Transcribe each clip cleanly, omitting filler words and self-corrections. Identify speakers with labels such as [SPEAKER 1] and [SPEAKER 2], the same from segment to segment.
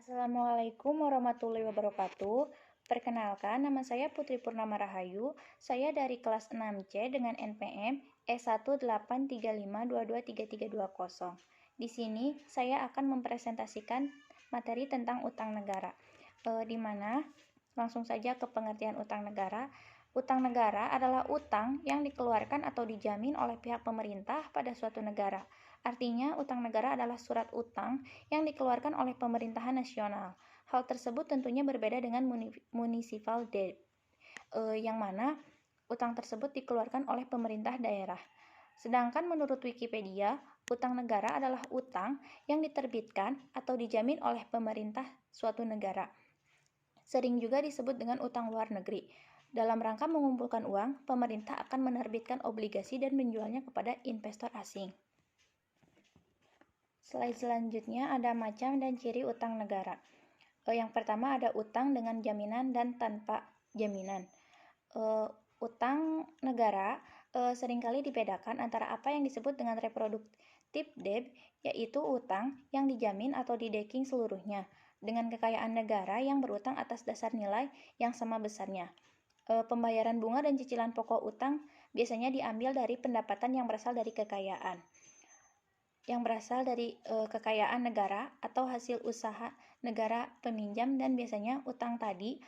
[SPEAKER 1] Assalamualaikum warahmatullahi wabarakatuh. Perkenalkan, nama saya Putri Purnama Rahayu. Saya dari kelas 6C dengan NPM E18352233320. Di sini saya akan mempresentasikan materi tentang utang negara. Di mana langsung saja ke pengertian utang negara. Utang negara adalah utang yang dikeluarkan atau dijamin oleh pihak pemerintah pada suatu negara. Artinya, utang negara adalah surat utang yang dikeluarkan oleh pemerintahan nasional. Hal tersebut tentunya berbeda dengan municipal debt, yang mana utang tersebut dikeluarkan oleh pemerintah daerah. Sedangkan menurut Wikipedia, utang negara adalah utang yang diterbitkan atau dijamin oleh pemerintah suatu negara. Sering juga disebut dengan utang luar negeri. Dalam rangka mengumpulkan uang, pemerintah akan menerbitkan obligasi dan menjualnya kepada investor asing. Slide selanjutnya ada macam dan ciri utang negara. Yang pertama ada utang dengan jaminan dan tanpa jaminan. Utang negara seringkali dibedakan antara apa yang disebut dengan reproductive debt, yaitu utang yang dijamin atau didecking seluruhnya, dengan kekayaan negara yang berutang atas dasar nilai yang sama besarnya. Pembayaran bunga dan cicilan pokok utang biasanya diambil dari pendapatan yang berasal dari kekayaan. Yang berasal dari kekayaan negara atau hasil usaha negara peminjam, dan biasanya utang tadi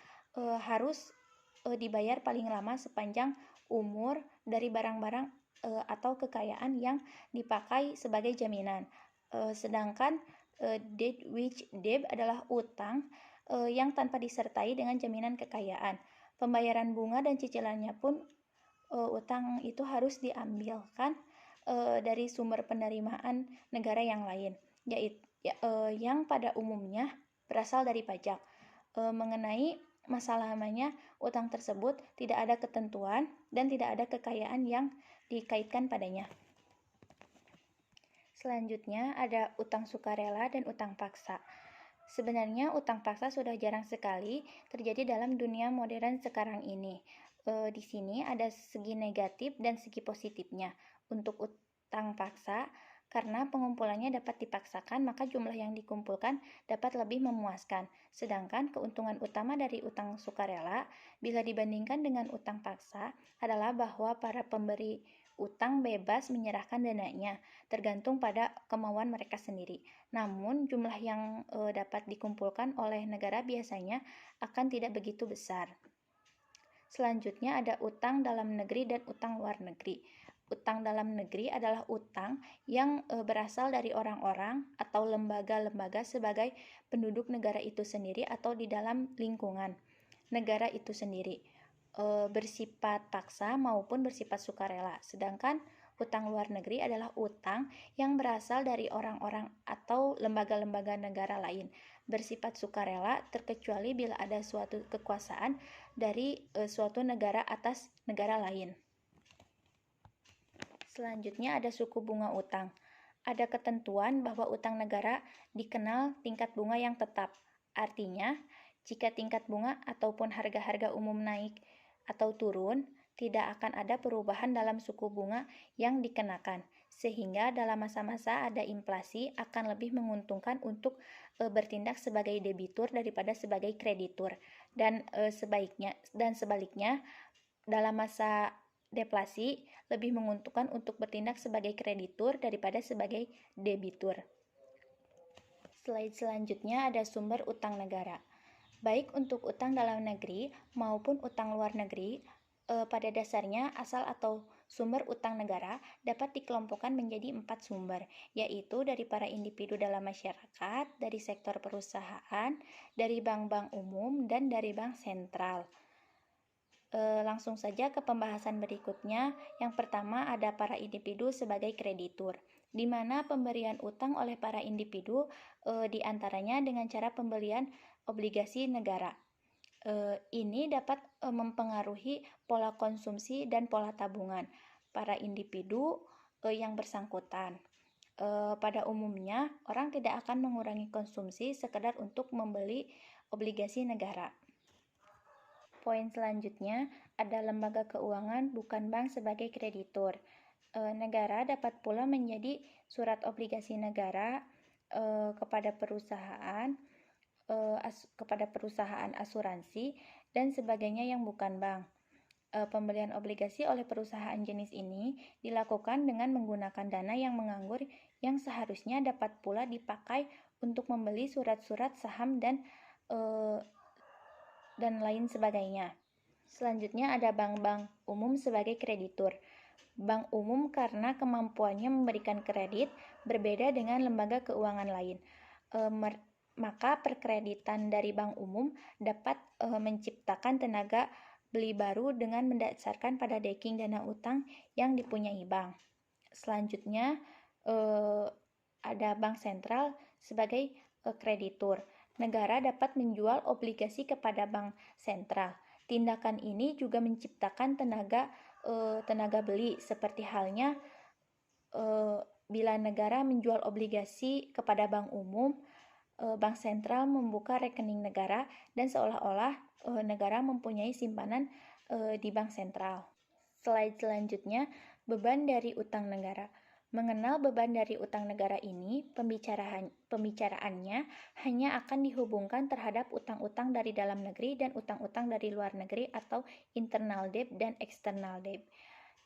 [SPEAKER 1] harus dibayar paling lama sepanjang umur dari barang-barang atau kekayaan yang dipakai sebagai jaminan. Sedangkan debt which debt adalah utang yang tanpa disertai dengan jaminan kekayaan. Pembayaran bunga dan cicilannya pun utang itu harus diambilkan dari sumber penerimaan negara yang lain, yaitu yang pada umumnya berasal dari pajak. Mengenai masa lamanya utang tersebut tidak ada ketentuan dan tidak ada kekayaan yang dikaitkan padanya. Selanjutnya ada utang sukarela dan utang paksa. Sebenarnya utang paksa sudah jarang sekali terjadi dalam dunia modern sekarang ini. Di sini ada segi negatif dan segi positifnya. Untuk utang paksa, karena pengumpulannya dapat dipaksakan, maka jumlah yang dikumpulkan dapat lebih memuaskan. Sedangkan keuntungan utama dari utang sukarela bila dibandingkan dengan utang paksa adalah bahwa para pemberi utang bebas menyerahkan dananya, tergantung pada kemauan mereka sendiri. Namun jumlah yang dapat dikumpulkan oleh negara biasanya akan tidak begitu besar. Selanjutnya ada utang dalam negeri dan utang luar negeri. Utang dalam negeri adalah utang yang berasal dari orang-orang atau lembaga-lembaga sebagai penduduk negara itu sendiri atau di dalam lingkungan negara itu sendiri, bersifat paksa maupun bersifat sukarela. Sedangkan utang luar negeri adalah utang yang berasal dari orang-orang atau lembaga-lembaga negara lain, bersifat sukarela terkecuali bila ada suatu kekuasaan dari suatu negara atas negara lain. Selanjutnya ada suku bunga utang. Ada ketentuan bahwa utang negara dikenal tingkat bunga yang tetap. Artinya, jika tingkat bunga ataupun harga-harga umum naik atau turun, tidak akan ada perubahan dalam suku bunga yang dikenakan. Sehingga dalam masa-masa ada inflasi akan lebih menguntungkan untuk bertindak sebagai debitur daripada sebagai kreditur. Dan sebaliknya, dalam masa deflasi lebih menguntungkan untuk bertindak sebagai kreditur daripada sebagai debitur. Slide selanjutnya ada sumber utang negara. Baik untuk utang dalam negeri maupun utang luar negeri, pada dasarnya asal atau sumber utang negara dapat dikelompokkan menjadi 4 sumber, yaitu dari para individu dalam masyarakat, dari sektor perusahaan, dari bank-bank umum, dan dari bank sentral. Langsung saja ke pembahasan berikutnya. Yang pertama ada para individu sebagai kreditur, di mana pemberian utang oleh para individu diantaranya dengan cara pembelian obligasi negara. Ini dapat mempengaruhi pola konsumsi dan pola tabungan para individu yang bersangkutan. Pada umumnya, orang tidak akan mengurangi konsumsi sekedar untuk membeli obligasi negara. Poin selanjutnya ada lembaga keuangan bukan bank sebagai kreditur. Negara dapat pula menjadi surat obligasi negara kepada perusahaan kepada perusahaan asuransi, dan sebagainya yang bukan bank. Pembelian obligasi oleh perusahaan jenis ini dilakukan dengan menggunakan dana yang menganggur yang seharusnya dapat pula dipakai untuk membeli surat-surat saham dan lain sebagainya. Selanjutnya ada bank-bank umum sebagai kreditur. Bank umum karena kemampuannya memberikan kredit berbeda dengan lembaga keuangan lain. Maka perkreditan dari bank umum dapat menciptakan tenaga beli baru dengan mendasarkan pada deking dana utang yang dipunyai bank. Selanjutnya ada bank sentral sebagai kreditur. Negara dapat menjual obligasi kepada bank sentral. Tindakan ini juga menciptakan tenaga beli, seperti halnya bila negara menjual obligasi kepada bank umum, bank sentral membuka rekening negara dan seolah-olah negara mempunyai simpanan di bank sentral. Slide selanjutnya, beban dari utang negara. Mengenal beban dari utang negara ini, pembicaraannya hanya akan dihubungkan terhadap utang-utang dari dalam negeri dan utang-utang dari luar negeri atau internal debt dan external debt.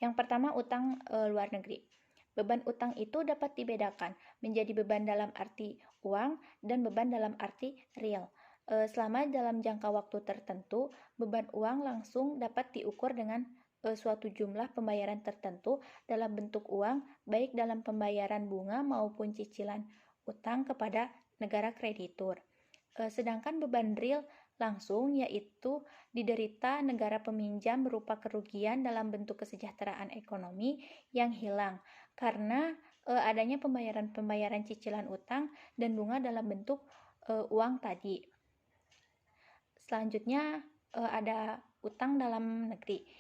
[SPEAKER 1] Yang pertama, utang luar negeri. Beban utang itu dapat dibedakan menjadi beban dalam arti uang dan beban dalam arti real. Selama dalam jangka waktu tertentu, beban uang langsung dapat diukur dengan suatu jumlah pembayaran tertentu dalam bentuk uang, baik dalam pembayaran bunga maupun cicilan utang kepada negara kreditur. Sedangkan beban real langsung yaitu diderita negara peminjam berupa kerugian dalam bentuk kesejahteraan ekonomi yang hilang karena adanya pembayaran cicilan utang dan bunga dalam bentuk uang tadi. Selanjutnya ada utang dalam negeri.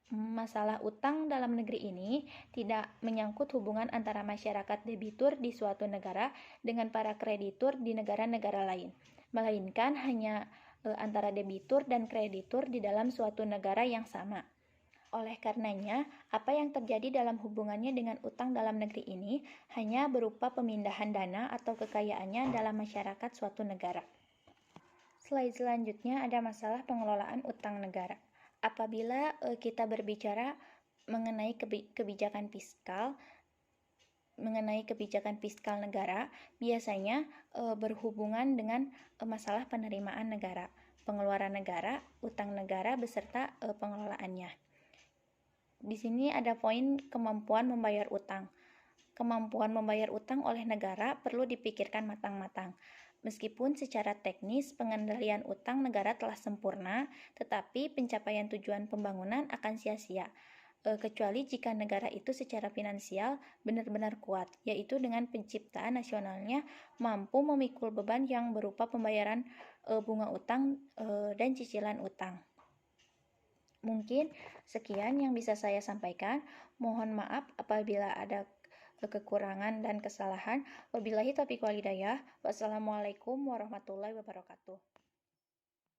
[SPEAKER 1] Masalah utang dalam negeri ini tidak menyangkut hubungan antara masyarakat debitur di suatu negara dengan para kreditur di negara-negara lain, melainkan hanya antara debitur dan kreditur di dalam suatu negara yang sama. Oleh karenanya, apa yang terjadi dalam hubungannya dengan utang dalam negeri ini hanya berupa pemindahan dana atau kekayaannya dalam masyarakat suatu negara. Slide selanjutnya ada masalah pengelolaan utang negara. Apabila kita berbicara mengenai kebijakan fiskal negara, biasanya berhubungan dengan masalah penerimaan negara, pengeluaran negara, utang negara beserta pengelolaannya. Di sini ada poin kemampuan membayar utang. Kemampuan membayar utang oleh negara perlu dipikirkan matang-matang. Meskipun secara teknis pengendalian utang negara telah sempurna, tetapi pencapaian tujuan pembangunan akan sia-sia, kecuali jika negara itu secara finansial benar-benar kuat, yaitu dengan penciptaan nasionalnya mampu memikul beban yang berupa pembayaran bunga utang dan cicilan utang. Mungkin sekian yang bisa saya sampaikan. Mohon maaf apabila ada kekurangan dan kesalahan. Wabillahi taufiq wal hidayah. Wassalamualaikum warahmatullahi wabarakatuh.